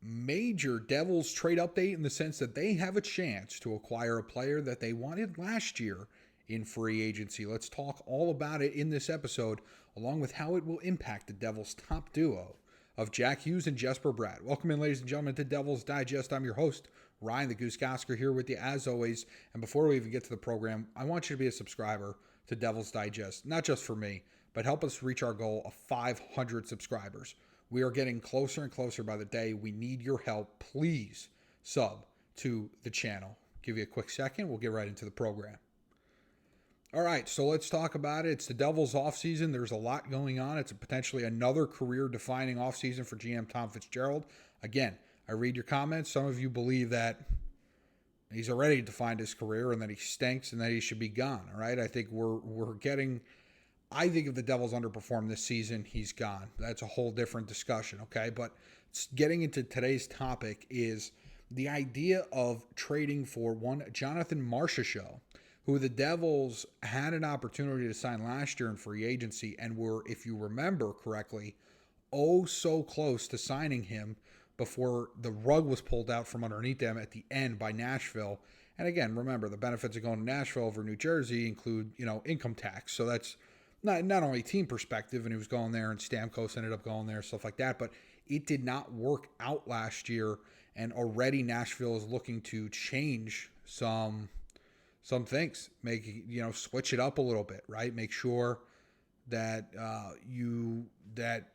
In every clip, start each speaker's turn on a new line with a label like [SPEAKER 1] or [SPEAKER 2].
[SPEAKER 1] major Devils trade update in the sense that they have a chance to acquire a player that they wanted last year in free agency. Let's talk all about it in this episode, along with how it will impact the Devils' top duo of Jack Hughes and Jesper Bratt. Welcome in, ladies and gentlemen, to Devils Digest. I'm your host, Ryan the Gosiker, here with you as always. And before we even get to the program, I want you to be a subscriber to Devils Digest, not just for me, but help us reach our goal of 500 subscribers. We are getting closer and closer by the day. We need your help. Please sub to the channel. Give you a quick second. We'll get right into the program. All right, so let's talk about it. It's the Devils offseason. There's a lot going on. It's potentially another career-defining offseason for GM Tom Fitzgerald. Again, I read your comments. Some of you believe that he's already defined his career and that he stinks and that he should be gone. All right, I think I think if the Devils underperform this season, he's gone. That's a whole different discussion, okay? But getting into today's topic is the idea of trading for one Johnathan Marchessault, who the Devils had an opportunity to sign last year in free agency and were, if you remember correctly, oh so close to signing him before the rug was pulled out from underneath them at the end by Nashville. And again, remember, the benefits of going to Nashville over New Jersey include, income tax. So that's not only team perspective, and he was going there, and Stamkos ended up going there, stuff like that, but it did not work out last year, and already Nashville is looking to change some things, switch it up a little bit, right? Make sure that that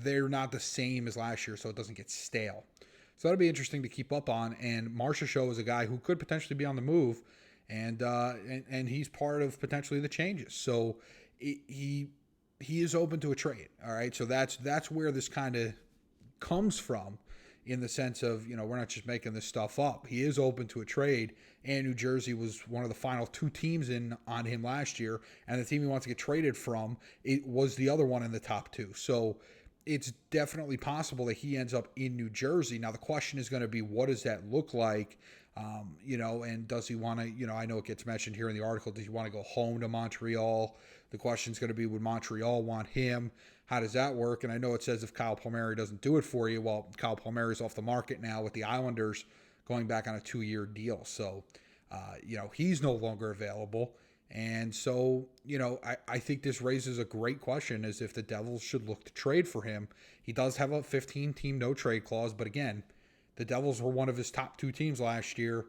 [SPEAKER 1] they're not the same as last year, so it doesn't get stale. So that'll be interesting to keep up on. And Marchessault is a guy who could potentially be on the move, and he's part of potentially the changes. So he is open to a trade. All right, so that's where this kind of comes from, in the sense of, we're not just making this stuff up. He is open to a trade, and New Jersey was one of the final two teams in on him last year, and the team he wants to get traded from, it was the other one in the top two. So it's definitely possible that he ends up in New Jersey. Now, the question is going to be, what does that look like? And does he want to, I know it gets mentioned here in the article, does he want to go home to Montreal? The question is going to be, would Montreal want him? How does that work? And I know it says if Kyle Palmieri doesn't do it for you, well, Kyle Palmieri's off the market now with the Islanders going back on a 2-year deal. So, he's no longer available. And so, I think this raises a great question, as if the Devils should look to trade for him. He does have a 15-team no-trade clause, but again, the Devils were one of his top two teams last year,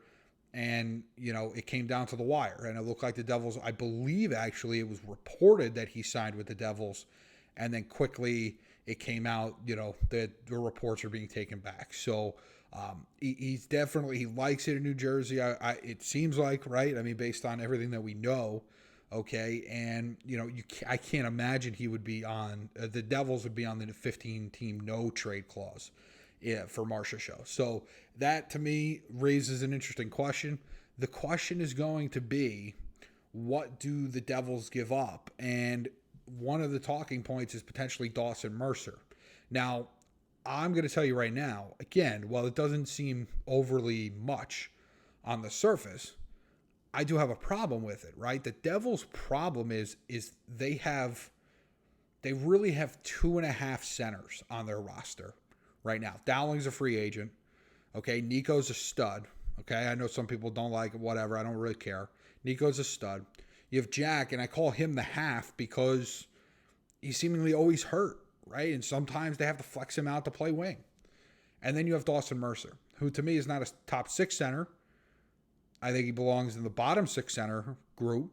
[SPEAKER 1] and, it came down to the wire. And it looked like the Devils, I believe actually it was reported that he signed with the Devils, and then quickly it came out, that the reports are being taken back. So he's definitely, he likes it in New Jersey. It seems like, right? I mean, based on everything that we know, okay? And, I can't imagine he would be on, the Devils would be on the 15-team no-trade clause. Yeah, for Marchessault. So that, to me, raises an interesting question. The question is going to be, what do the Devils give up? And one of the talking points is potentially Dawson Mercer. Now, I'm going to tell you right now, again, while it doesn't seem overly much on the surface, I do have a problem with it, right? The Devils' problem is they really have 2.5 centers on their roster right now. Dowling's a free agent. Okay, Nico's a stud. Okay, I know some people don't like it, whatever. I don't really care. Nico's a stud. You have Jack, and I call him the half because he's seemingly always hurt, right? And sometimes they have to flex him out to play wing. And then you have Dawson Mercer, who to me is not a top 6 center. I think he belongs in the bottom 6 center group.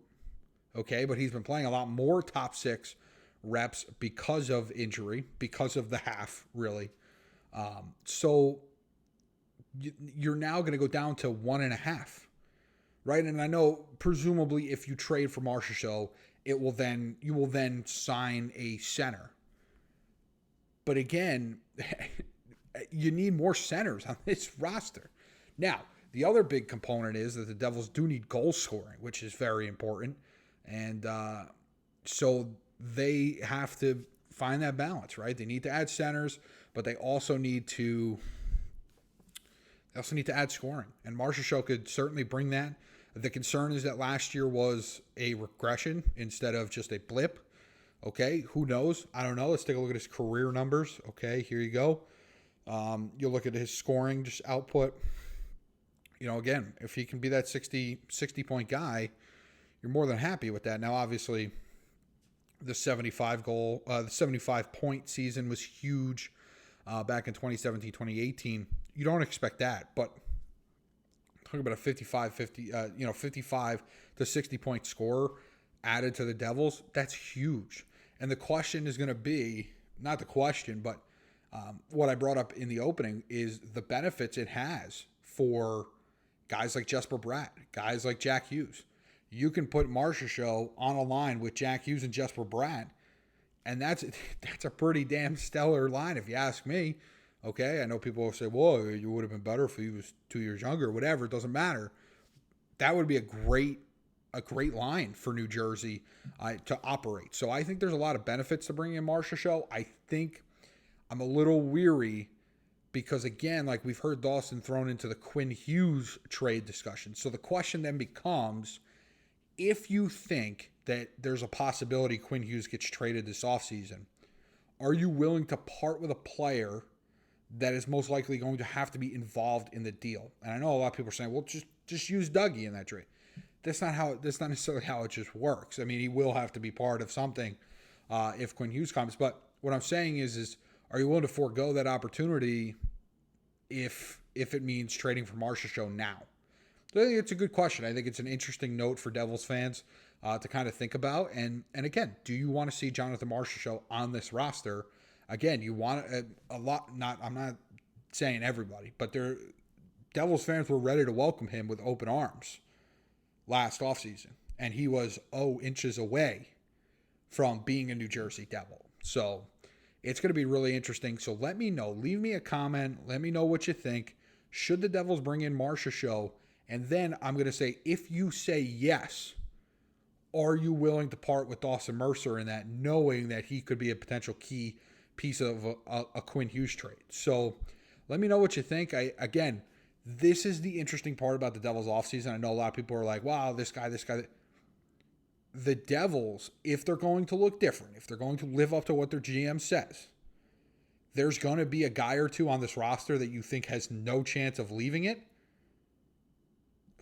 [SPEAKER 1] Okay, but he's been playing a lot more top 6 reps because of injury, because of the half, really. So you're now going to go down to 1.5, right? And I know presumably if you trade for Marchessault, you will then sign a center. But again, you need more centers on this roster. Now, the other big component is that the Devils do need goal scoring, which is very important. And so they have to find that balance, right? They need to add centers, but they also need to add scoring. And Marchessault could certainly bring that. The concern is that last year was a regression instead of just a blip. Okay, who knows? I don't know. Let's take a look at his career numbers. Okay, here you go. You look at his scoring just output. Again, if he can be that 60 point guy, you're more than happy with that. Now, obviously, the 75 point season was huge back in 2017, 2018. You don't expect that, but talking about a 55 to 60 point scorer added to the Devils, that's huge. And the question is going to be, not the question, but what I brought up in the opening is the benefits it has for guys like Jesper Bratt, guys like Jack Hughes. You can put Marchessault on a line with Jack Hughes and Jesper Bratt, and that's a pretty damn stellar line if you ask me. Okay, I know people will say, well, you would have been better if he was 2 years younger, whatever, it doesn't matter. That would be a great line for New Jersey to operate. So I think there's a lot of benefits to bringing in Marchessault. I think I'm a little weary because, again, like we've heard Dawson thrown into the Quinn Hughes trade discussion. So the question then becomes, if you think that there's a possibility Quinn Hughes gets traded this offseason, are you willing to part with a player that is most likely going to have to be involved in the deal? And I know a lot of people are saying, well, just use Dougie in that trade. That's not necessarily how it just works. I mean, he will have to be part of something if Quinn Hughes comes. But what I'm saying is are you willing to forego that opportunity if it means trading for Marchessault now? So I think it's a good question. I think it's an interesting note for Devils fans to kind of think about. And again, do you want to see Johnathan Marchessault on this roster? Again, you want a lot. I'm not saying everybody, but Devils fans were ready to welcome him with open arms last offseason, and he was 0 inches away from being a New Jersey Devil. So it's going to be really interesting. So let me know. Leave me a comment. Let me know what you think. Should the Devils bring in Marchessault? And then I'm going to say, if you say yes, are you willing to part with Dawson Mercer in that, knowing that he could be a potential key piece of a Quinn Hughes trade? So let me know what you think. Again, this is the interesting part about the Devils offseason. I know a lot of people are like, wow, this guy. The Devils, if they're going to look different, if they're going to live up to what their GM says, there's going to be a guy or two on this roster that you think has no chance of leaving it.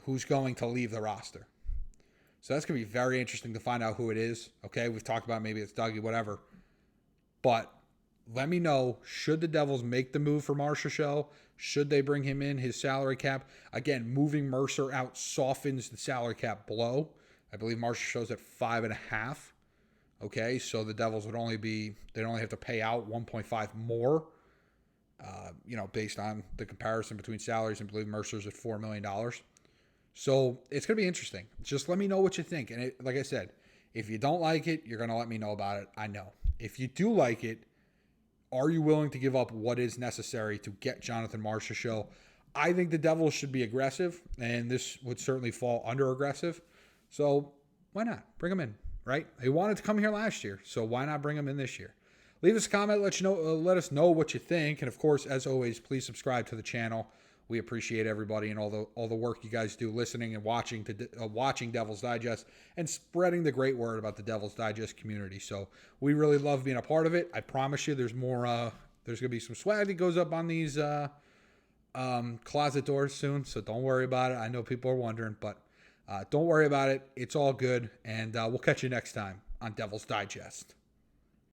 [SPEAKER 1] Who's going to leave the roster? So that's going to be very interesting to find out who it is. Okay, we've talked about maybe it's Dougie, whatever. But let me know, should the Devils make the move for Marchessault? Should they bring him in, his salary cap? Again, moving Mercer out softens the salary cap blow. I believe Marchessault's at 5.5. Okay, so the Devils they'd only have to pay out 1.5 more, based on the comparison between salaries, and I believe Mercer's at $4 million. So it's going to be interesting. Just let me know what you think. And like I said, if you don't like it, you're going to let me know about it. I know. If you do like it, are you willing to give up what is necessary to get Johnathan Marchessault? I think the Devils should be aggressive, and this would certainly fall under aggressive. So why not? Bring him in, right? He wanted to come here last year, so why not bring him in this year? Leave us a comment. Let us know what you think. And, of course, as always, please subscribe to the channel. We appreciate everybody and all the work you guys do listening and watching Devil's Digest and spreading the great word about the Devil's Digest community. So we really love being a part of it. I promise you there's more. There's going to be some swag that goes up on these closet doors soon, so don't worry about it. I know people are wondering, but don't worry about it. It's all good, and we'll catch you next time on Devil's Digest.